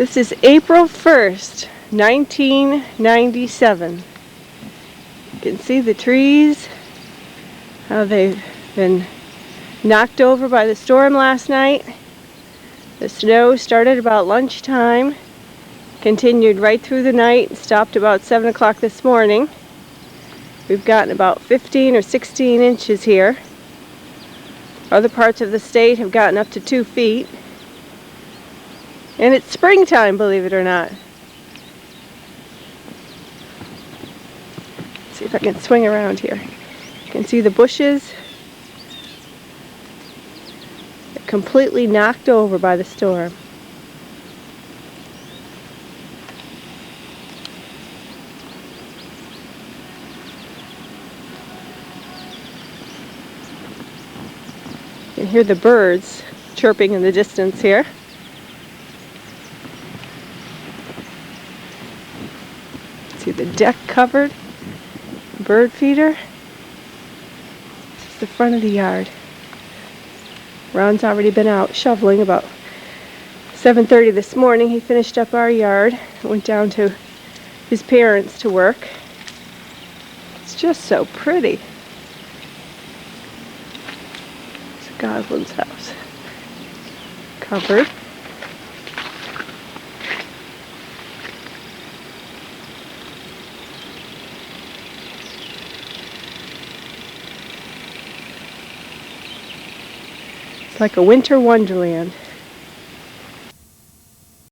This is April 1st, 1997. You can see the trees, how they've been knocked over by the storm last night. The snow started about lunchtime, continued right through the night, stopped about 7 o'clock this morning. We've gotten about 15 or 16 inches here. Other parts of the state have gotten up to 2 feet. And it's springtime, believe it or not. Let's see if I can swing around here. You can see the bushes. They're completely knocked over by the storm. You can hear the birds chirping in the distance here. See the deck covered, bird feeder. This is the front of the yard. Ron's already been out shoveling about 7:30 this morning. He finished up our yard, went down to his parents to work. It's just so pretty. It's Goslin's house. Covered. Like a winter wonderland.